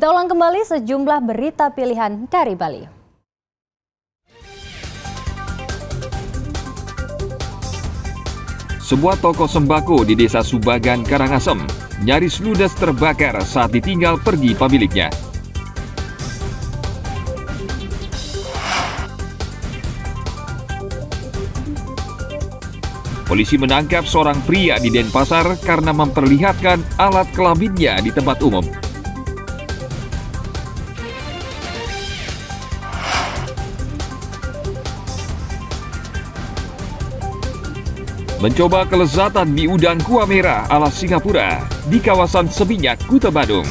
Kita ulang kembali sejumlah berita pilihan dari Bali. Sebuah toko sembako di Desa Subagan, Karangasem nyaris ludes terbakar saat ditinggal pergi pemiliknya. Polisi menangkap seorang pria di Denpasar karena memperlihatkan alat kelaminnya di tempat umum. Mencoba kelezatan mie udang kuah merah ala Singapura di kawasan Seminyak, Kuta Badung.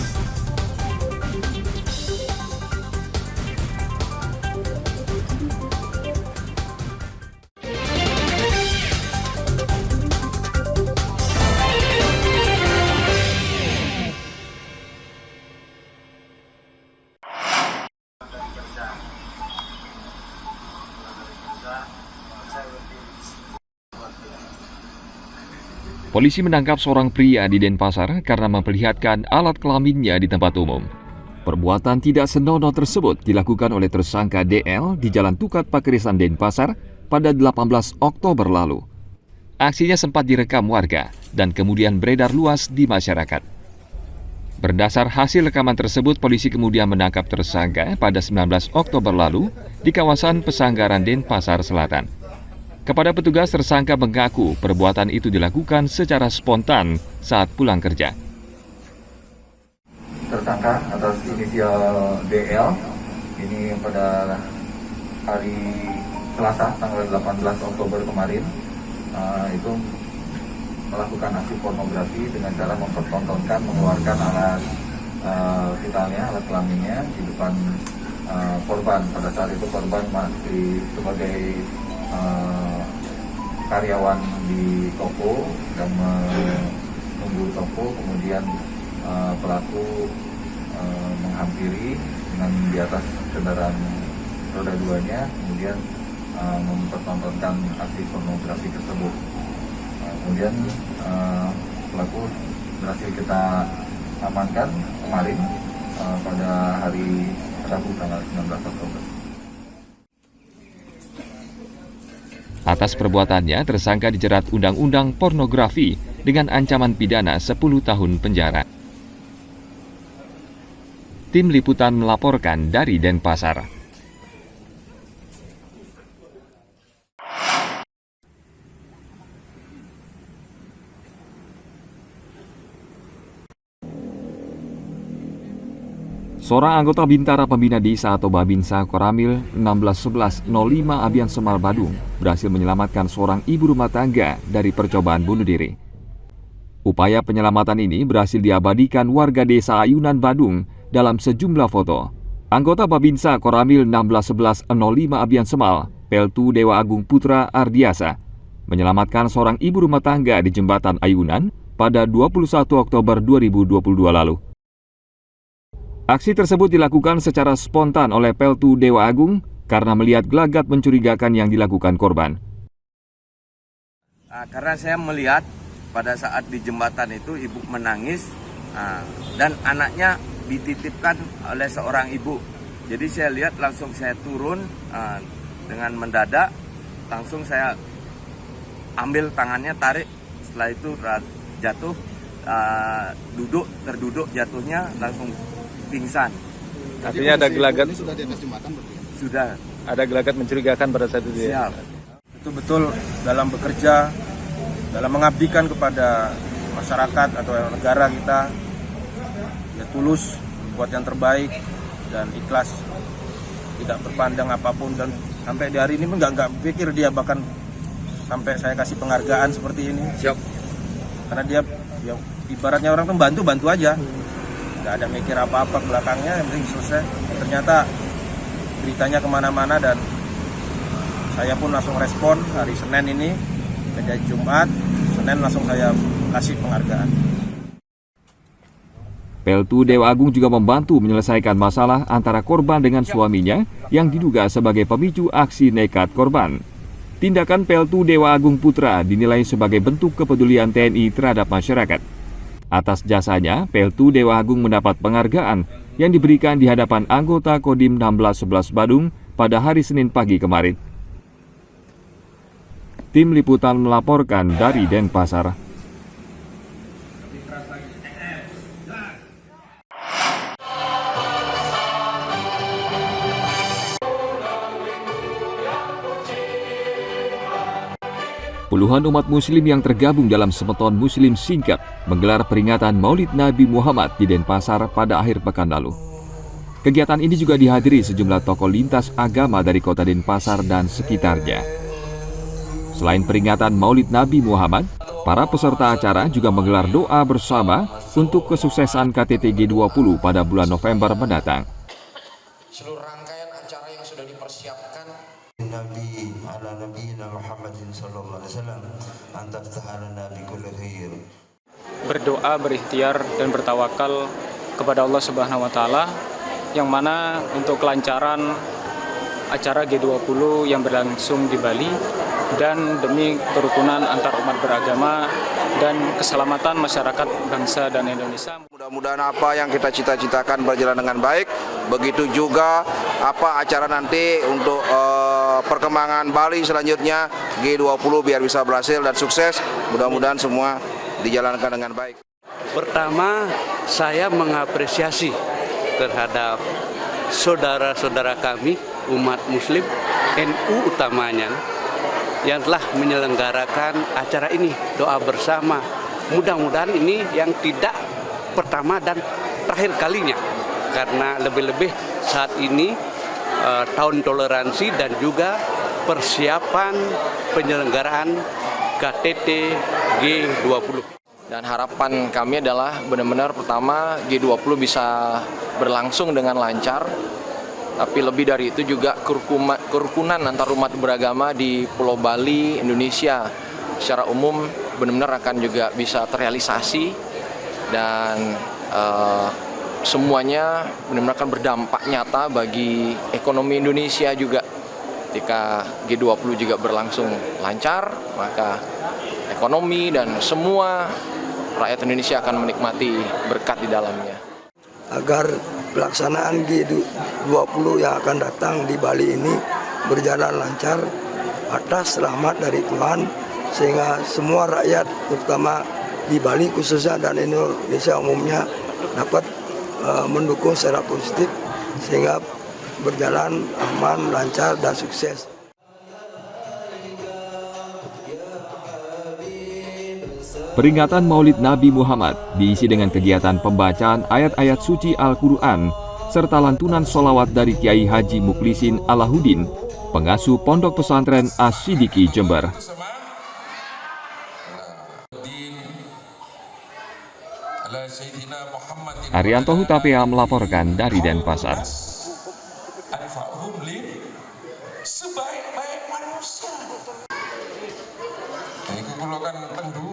Polisi menangkap seorang pria di Denpasar karena memperlihatkan alat kelaminnya di tempat umum. Perbuatan tidak senonoh tersebut dilakukan oleh tersangka DL di Jalan Tukat Pakerisan Denpasar pada 18 Oktober lalu. Aksinya sempat direkam warga dan kemudian beredar luas di masyarakat. Berdasar hasil rekaman tersebut, polisi kemudian menangkap tersangka pada 19 Oktober lalu di kawasan Pesanggaran Denpasar Selatan. Kepada petugas, tersangka mengaku perbuatan itu dilakukan secara spontan saat pulang kerja. Tersangka atas inisial DL ini pada hari Selasa tanggal 18 Oktober kemarin itu melakukan aksi pornografi dengan cara mempertontonkan mengeluarkan alat vitalnya, alat kelaminnya di depan korban. Pada saat itu korban masih sebagai karyawan di toko dan menunggu toko, kemudian pelaku menghampiri dengan di atas kendaraan roda 2-nya, kemudian mempertontonkan aksi pornografi tersebut. Kemudian pelaku berhasil kita amankan kemarin pada hari Rabu tanggal 19 Oktober. Atas perbuatannya, tersangka dijerat Undang-Undang Pornografi dengan ancaman pidana 10 tahun penjara. Tim Liputan melaporkan dari Denpasar. Seorang anggota Bintara Pembina Desa atau Babinsa Koramil 161105 Abian Semal Badung berhasil menyelamatkan seorang ibu rumah tangga dari percobaan bunuh diri. Upaya penyelamatan ini berhasil diabadikan warga desa Ayunan Badung dalam sejumlah foto. Anggota Babinsa Koramil 161105 Abian Semal, Peltu Dewa Agung Putra Ardiasa, menyelamatkan seorang ibu rumah tangga di Jembatan Ayunan pada 21 Oktober 2022 lalu. Aksi tersebut dilakukan secara spontan oleh Peltu Dewa Agung karena melihat gelagat mencurigakan yang dilakukan korban. Karena saya melihat pada saat di jembatan itu ibu menangis dan anaknya dititipkan oleh seorang ibu. Jadi saya lihat langsung saya turun dengan mendadak, langsung saya ambil tangannya, tarik, setelah itu jatuh, terduduk jatuhnya langsung pingsan. Artinya ada gelagat. Ini sudah di atas jembatan berarti? Sudah. Ada gelagat mencurigakan pada saat itu. Siap. Betul-betul dalam bekerja, dalam mengabdikan kepada masyarakat atau negara kita, ya tulus, buat yang terbaik dan ikhlas, tidak berpandang apapun, dan sampai di hari ini nggak pikir dia bahkan sampai saya kasih penghargaan seperti ini. Siap. Karena dia ya, ibaratnya orang tuh bantu aja. Nggak ada mikir apa-apa belakangnya, yang penting selesai. Ternyata beritanya kemana-mana dan saya pun langsung respon hari Senin ini, pada Jumat, Senin langsung saya kasih penghargaan. Peltu Dewa Agung juga membantu menyelesaikan masalah antara korban dengan suaminya yang diduga sebagai pemicu aksi nekat korban. Tindakan Peltu Dewa Agung Putra dinilai sebagai bentuk kepedulian TNI terhadap masyarakat. Atas jasanya, Peltu Dewa Agung mendapat penghargaan yang diberikan di hadapan anggota Kodim 1611 Badung pada hari Senin pagi kemarin. Tim Liputan melaporkan dari Denpasar. Puluhan umat muslim yang tergabung dalam Semeton Muslim Singkat menggelar peringatan Maulid Nabi Muhammad di Denpasar pada akhir pekan lalu. Kegiatan ini juga dihadiri sejumlah tokoh lintas agama dari kota Denpasar dan sekitarnya. Selain peringatan Maulid Nabi Muhammad, para peserta acara juga menggelar doa bersama untuk kesuksesan KTT G20 pada bulan November mendatang. Seluruh rangkaian acara yang sudah dipersiapkan Nabi ala nabiyina Muhammadin sallallahu alaihi wasallam antas tahalana bi kulli khair. Berdoa, berikhtiar dan bertawakal kepada Allah Subhanahu wa taala yang mana untuk kelancaran acara G20 yang berlangsung di Bali dan demi kerukunan antar umat beragama dan keselamatan masyarakat bangsa dan Indonesia. Mudah-mudahan apa yang kita cita-citakan berjalan dengan baik. Begitu juga apa acara nanti untuk perkembangan Bali selanjutnya G20 biar bisa berhasil dan sukses. Mudah-mudahan semua dijalankan dengan baik. Pertama, saya mengapresiasi terhadap saudara-saudara kami umat muslim NU utamanya yang telah menyelenggarakan acara ini, doa bersama. Mudah-mudahan ini yang tidak pertama dan terakhir kalinya, karena lebih-lebih saat ini tahun toleransi dan juga persiapan penyelenggaraan KTT G20. Dan harapan kami adalah benar-benar pertama G20 bisa berlangsung dengan lancar, tapi lebih dari itu juga kerukunan antar umat beragama di Pulau Bali, Indonesia secara umum benar-benar akan juga bisa terrealisasi dan semuanya benar-benar akan berdampak nyata bagi ekonomi Indonesia juga. Ketika G20 juga berlangsung lancar, maka ekonomi dan semua rakyat Indonesia akan menikmati berkat di dalamnya. Agar pelaksanaan G20 yang akan datang di Bali ini berjalan lancar atas rahmat dari Tuhan, sehingga semua rakyat terutama di Bali khususnya dan Indonesia umumnya dapat mendukung secara positif sehingga berjalan aman, lancar dan sukses. Peringatan Maulid Nabi Muhammad diisi dengan kegiatan pembacaan ayat-ayat suci Al-Quran serta lantunan sholawat dari Kiai Haji Muklisin Alahuddin, pengasuh Pondok Pesantren As-Sidiki Jember. Arianto Hutapea melaporkan dari Denpasar. Sebaik-baik manusia. Itu kalau kan tendu